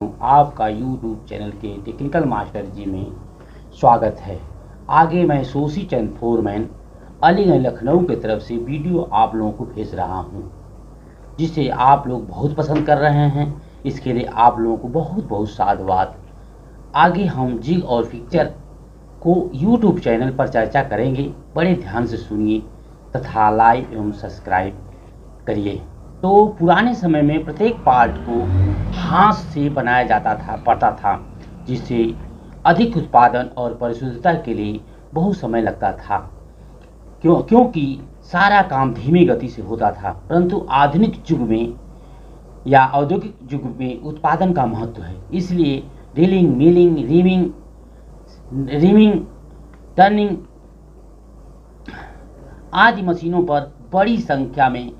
आपका YouTube channel के technical master जी में स्वागत है। आगे मैं शोशी चंद फोरमैन अलीगंज लखनऊ की तरफ से वीडियो आप लोगों को भेज रहा हूं, जिसे आप लोग बहुत पसंद कर रहे हैं। इसके लिए आप लोगों को बहुत बहुत साधुवाद। आगे हम जिग और पिक्चर को YouTube चैनल पर चर्चा करेंगे। बड़े ध्यान से सुनिए तथा लाइक एवं सब्सक्राइब करिए। तो पुराने समय में प्रत्येक पार्ट को हाथ से बनाया पड़ता था, जिससे अधिक उत्पादन और परिशुद्धता के लिए बहुत समय लगता था, क्योंकि सारा काम धीमी गति से होता था। परंतु आधुनिक युग में या औद्योगिक युग में उत्पादन का महत्व है, इसलिए ड्रिलिंग, मिलिंग, रीमिंग, टर्निंग आदि मशीनों पर बड़ी संख्या में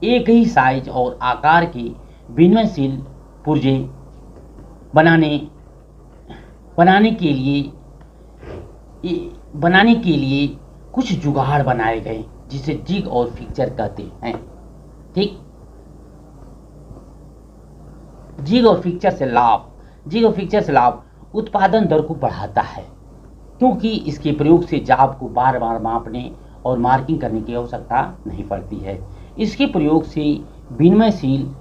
एक ही साइज और आकार के विनयशील पुर्जे बनाने के लिए कुछ जुगाड़ बनाए गए, जिसे जिग और फिक्चर कहते हैं। ठीक, जिग और फिक्चर से लाभ उत्पादन दर को बढ़ाता है, क्योंकि इसके प्रयोग से जाब को बार बार मापने और मार्किंग करने की आवश्यकता नहीं पड़ती है। इसके प्रयोग से विनयशील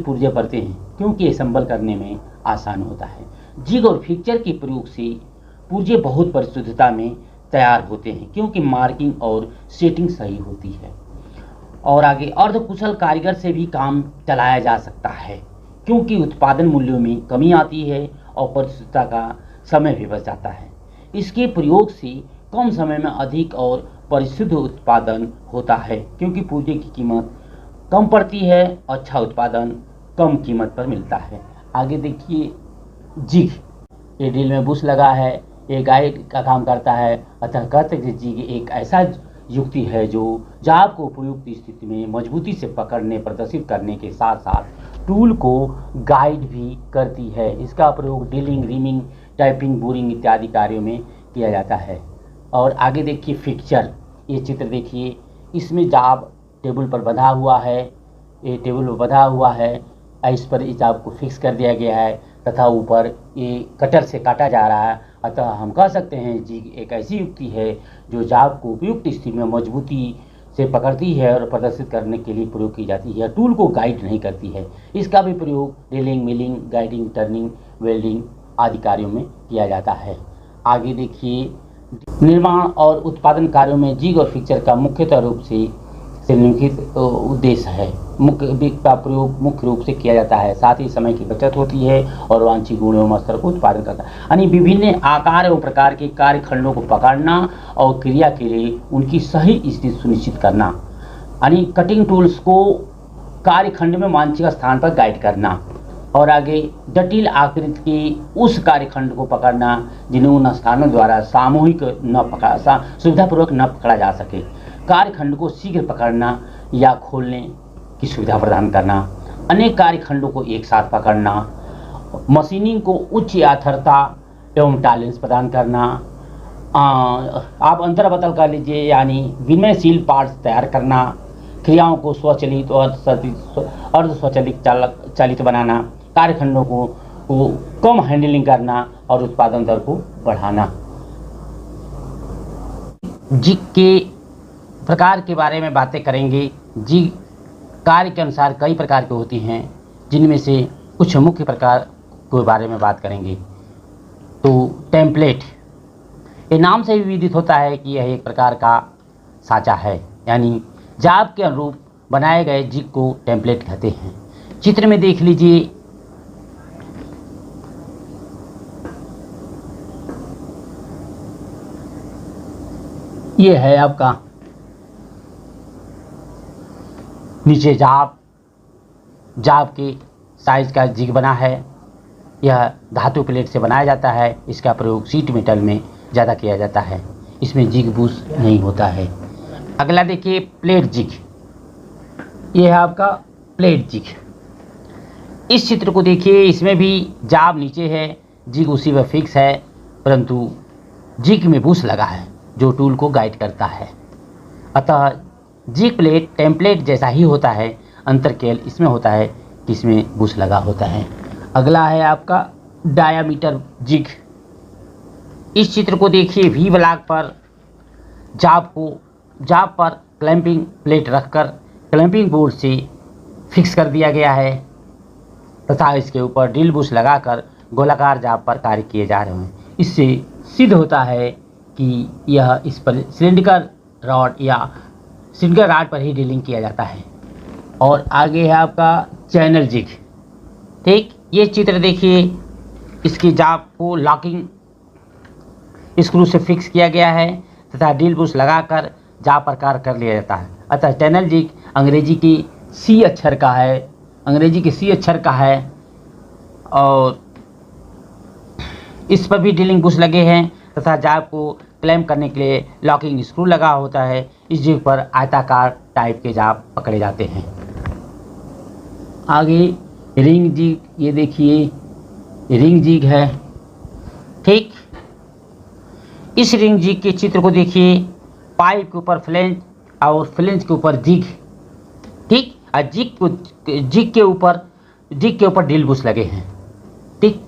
पुर्जे बनते हैं, क्योंकि असेंबल करने में आसान होता है। जिग और फिक्चर के प्रयोग से पुर्जे बहुत परिशुद्धता में तैयार होते हैं, क्योंकि मार्किंग और सेटिंग सही होती है। और आगे अर्धकुशल कारीगर से भी काम चलाया जा सकता है, क्योंकि उत्पादन मूल्यों में कमी आती है और परिशुद्धता का समय भी बच जाता है। इसके प्रयोग से कम समय में अधिक और परिशुद्ध उत्पादन होता है, क्योंकि पुर्जे की कीमत कम पड़ती है, अच्छा उत्पादन कम कीमत पर मिलता है। आगे देखिए जिग, ये ड्रिल में बुश लगा है, ये गाइड का काम करता है। अतः कहते हैं कि जिग एक ऐसा युक्ति है जो जाब को उपयुक्त स्थिति में मजबूती से पकड़ने, प्रदर्शित करने के साथ साथ टूल को गाइड भी करती है। इसका प्रयोग ड्रिलिंग, रीमिंग, टाइपिंग, बोरिंग इत्यादि कार्यों में किया जाता है। और आगे देखिए फिक्चर, ये चित्र देखिए, इसमें जाब टेबल पर बंधा हुआ है, ये टेबल पर बंधा हुआ है, इस पर इस जाब को फिक्स कर दिया गया है तथा ऊपर ये कटर से काटा जा रहा है। अतः हम कह सकते हैं जिग एक ऐसी युक्ति है जो जाब को उपयुक्त स्थिति में मजबूती से पकड़ती है और प्रदर्शित करने के लिए प्रयोग की जाती है, टूल को गाइड नहीं करती है। इसका भी प्रयोग drilling, milling, guiding, turning, welding आदि कार्यों में किया जाता है। आगे देखिए निर्माण और उत्पादन कार्यों में जिग और फिक्चर का मुख्यतः रूप से निम्नलिखित उद्देश्य है। का प्रयोग मुख्य रूप से किया जाता है, साथ ही समय की बचत होती है और वांछित गुण एवं स्तर को उत्पादन करता है। यानी विभिन्न आकार एवं प्रकार के कार्यखंडों को पकड़ना और क्रिया के लिए उनकी सही स्थिति सुनिश्चित करना, यानी कटिंग टूल्स को कार्यखंड में वांछित स्थान पर गाइड करना। और आगे जटिल आकृति के उस कार्यखंड को पकड़ना जिन्हें उन स्थानों द्वारा सुविधापूर्वक न पकड़ा जा सके। कार्यखंड को शीघ्र पकड़ना या खोलने की सुविधा प्रदान करना, अनेक कार्यखंडों को एक साथ पकड़ना, मशीनिंग को उच्च यथार्थता एवं टॉलरेंस प्रदान करना। आप अंतर बदल कर लीजिए, यानी विनयशील पार्ट्स तैयार करना, क्रियाओं को स्वचालित और अर्धस्वचालित चालित बनाना, कार्यखंडों को कम हैंडलिंग करना और उत्पादन दर को बढ़ाना। जिग के प्रकार के बारे में बातें करेंगे। जिग कार्य के अनुसार कई प्रकार की होती हैं, जिनमें से कुछ मुख्य प्रकार के बारे में बात करेंगे। तो टेम्पलेट, ये नाम से भी विदित होता है कि यह एक प्रकार का साँचा है, यानी जाब के अनुरूप बनाए गए जिग को टेम्पलेट कहते हैं। चित्र में देख लीजिए, ये है आपका नीचे जाब के साइज का जिग बना है। यह धातु प्लेट से बनाया जाता है। इसका प्रयोग शीट मेटल में ज़्यादा किया जाता है। इसमें जिग बुश नहीं होता है। अगला देखिए प्लेट जिग, ये है आपका प्लेट जिग। इस चित्र को देखिए, इसमें भी जाब नीचे है, जिग उसी पर फिक्स है, परंतु जिग में बुश लगा है जो टूल को गाइड करता है। अतः जिग प्लेट टेम्पलेट जैसा ही होता है, अंतर केवल इसमें होता है कि इसमें बुश लगा होता है। अगला है आपका डायामीटर जिग। इस चित्र को देखिए, वी ब्लॉक पर जाब पर क्लैंपिंग प्लेट रखकर क्लैंपिंग बोर्ड से फिक्स कर दिया गया है तथा इसके ऊपर ड्रिल बुश लगाकर गोलाकार जाब पर कार्य किए जा रहे हैं। इससे सिद्ध होता है कि यह इस पर सिलिंड्रिकल रॉड पर ही ड्रिलिंग किया जाता है। और आगे है आपका चैनल जिग। ठीक, ये चित्र देखिए, इसकी जाब को लॉकिंग स्क्रू से फिक्स किया गया है तथा ड्रिल बुश लगाकर जाब पर कार्य कर लिया जाता है। अतः चैनल जिग अंग्रेजी की सी अक्षर का है और इस पर भी ड्रिलिंग बुश लगे हैं तथा जाब को क्लैम्प करने के लिए लॉकिंग स्क्रू लगा होता है। इस जिग पर आयताकार टाइप के जाब पकड़े जाते हैं। आगे रिंग जिग, ये देखिए रिंग जिग है। ठीक, इस रिंग जिग के चित्र को देखिए, पाइप के ऊपर फ्लेंज और फ्लेंज के ऊपर जिग। ठीक, और जिग के ऊपर ड्रिल बुश लगे हैं। ठीक,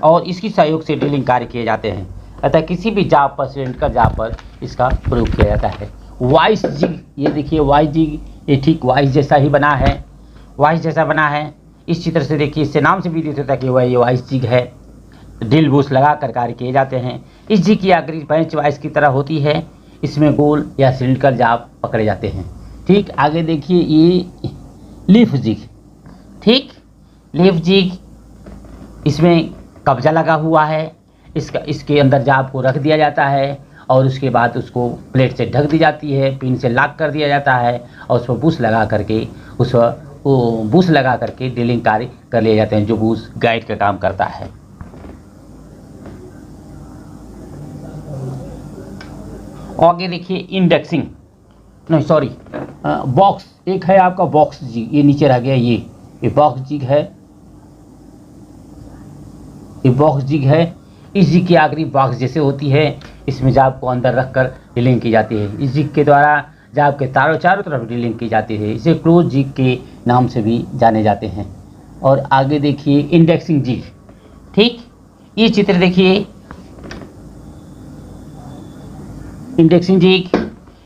और इसकी सहयोग से ड्रिलिंग कार्य किए जाते हैं। अतः किसी भी जाब पर, सिलिंड्रिकल जाब पर इसका प्रयोग किया जाता है। वाइस जिग, ये देखिए वाइस जिग, ये ठीक वाइस जैसा बना है। इस चित्र से देखिए, इससे नाम से भी दिख होता है कि वह ये वाइस जिग है। ड्रिल बुश लगा कर कार्य किए जाते हैं। इस जिग की आकृति बेंच वाइस की तरह होती है। इसमें गोल या सिलिंड्रिकल जाब पकड़े जाते हैं। ठीक, आगे देखिए ये लीफ जिग। ठीक, लीफ जिग, इसमें कब्जा लगा हुआ है। इसके अंदर जाब को रख दिया जाता है और उसके बाद उसको प्लेट से ढक दी जाती है, पिन से लॉक कर दिया जाता है और उस पर बुश लगा करके ड्रिलिंग कार्य कर लिए जाते हैं, जो बुश गाइड का काम करता है। आगे देखिए बॉक्स, एक है आपका बॉक्स जिग, ये नीचे रह गया, ये बॉक्स जिग है। ये बॉक्स जिग है। इस जिग की आकृति बॉक्स जैसे होती है। इसमें जाब को अंदर रखकर ड्रिलिंग की जाती है। इस जिग के द्वारा जाब के चारों तरफ ड्रिलिंग की जाती है। इसे क्लोज जिग के नाम से भी जाने जाते हैं। और आगे देखिए इंडेक्सिंग जिग। ठीक, ये चित्र देखिए, इंडेक्सिंग जिग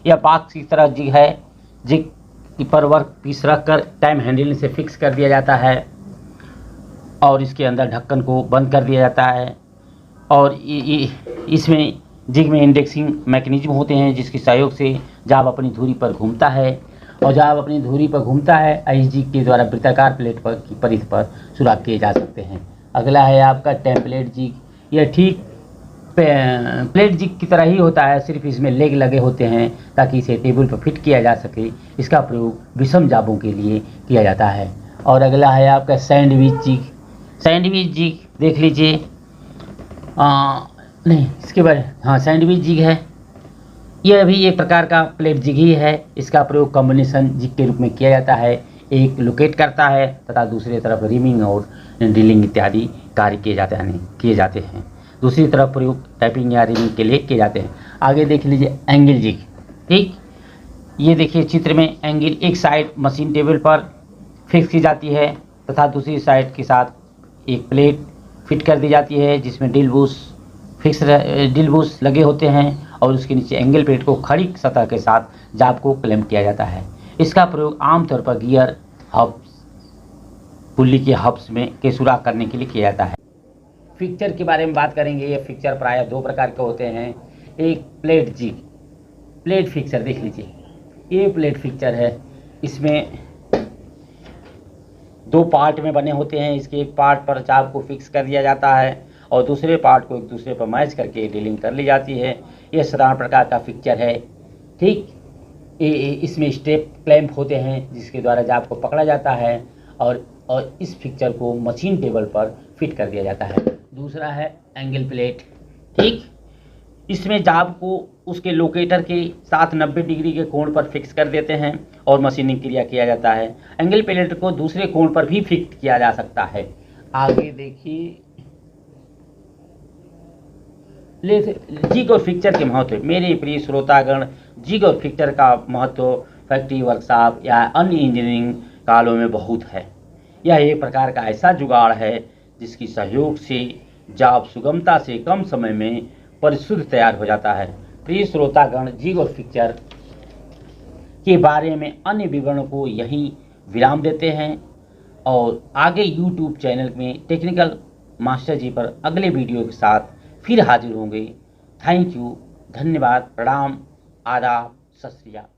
या बॉक्स की तरह जिग है। जिग पर वर्क पीस रखकर टाइम हैंडल से फिक्स कर दिया जाता है और इसके अंदर ढक्कन को बंद कर दिया जाता है। और इसमें जिग में इंडेक्सिंग मैकेनिज्म होते हैं, जिसके सहयोग से जाब अपनी धुरी पर घूमता है और जाब अपनी धुरी पर घूमता है। इस जिग के द्वारा वृत्ताकार प्लेट पर की परिधि पर सुराख किए जा सकते हैं। अगला है आपका टेम्पलेट जिग। यह ठीक प्लेट जिग की तरह ही होता है, सिर्फ इसमें लेग लगे होते हैं ताकि इसे टेबल पर फिट किया जा सके। इसका प्रयोग विषम जाबों के लिए किया जाता है। और अगला है आपका सैंडविच जिग। सैंडविच जिग देख लीजिए, नहीं इसके बाद सैंडविच जिग है। यह भी एक प्रकार का प्लेट जिग ही है। इसका प्रयोग कॉम्बिनेशन जिग के रूप में किया जाता है। एक लोकेट करता है तथा दूसरी तरफ रिमिंग और ड्रिलिंग इत्यादि कार्य किए जाते हैं। दूसरी तरफ प्रयोग टाइपिंग या रिमिंग के लिए किए जाते हैं। आगे देख लीजिए एंगल जिग। ठीक, ये देखिए चित्र में एंगल एक साइड मशीन टेबल पर फिक्स की जाती है तथा दूसरी साइड के साथ एक प्लेट फिट कर दी जाती है, जिसमें ड्रिल बुश लगे होते हैं और उसके नीचे एंगल प्लेट को खड़ी सतह के साथ जाब को क्लैंप किया जाता है। इसका प्रयोग आमतौर पर गियर हब्स, पुल्ली के हब्स में के सुराख करने के लिए किया जाता है। फिक्चर के बारे में बात करेंगे। ये फिक्चर प्रायः दो प्रकार के होते हैं। एक प्लेट जिग, प्लेट फिक्चर देख लीजिए, ये प्लेट फिक्चर है। इसमें दो पार्ट में बने होते हैं। इसके एक पार्ट पर जाब को फिक्स कर दिया जाता है और दूसरे पार्ट को एक दूसरे पर मैच करके ड्रिलिंग कर ली जाती है। यह साधारण प्रकार का फिक्चर है। ठीक, इसमें स्टेप क्लैंप होते हैं जिसके द्वारा जाब को पकड़ा जाता है और इस फिक्चर को मशीन टेबल पर फिट कर दिया जाता है। दूसरा है एंगल प्लेट। ठीक, इसमें जाब को उसके लोकेटर के साथ 90 डिग्री के कोण पर फिक्स कर देते हैं और मशीनिंग क्रिया किया जाता है। एंगल प्लेट को दूसरे कोण पर भी फिक्स किया जा सकता है। आगे देखिए जिग और फिक्चर के महत्व। मेरे प्रिय श्रोतागण, जिग और फिक्चर का महत्व फैक्ट्री, वर्कशॉप या अन्य इंजीनियरिंग कालों में बहुत है। यह एक प्रकार का ऐसा जुगाड़ है जिसकी सहयोग से जॉब सुगमता से कम समय में परिशुद्ध तैयार हो जाता है। प्रिय श्रोतागण, जिग और फिक्चर के बारे में अन्य विवरणों को यहीं विराम देते हैं और आगे यूट्यूब चैनल में टेक्निकल मास्टर जी पर अगले वीडियो के साथ फिर हाजिर होंगे। थैंक यू, धन्यवाद, प्रणाम, आदाब, सत श्री अकाल।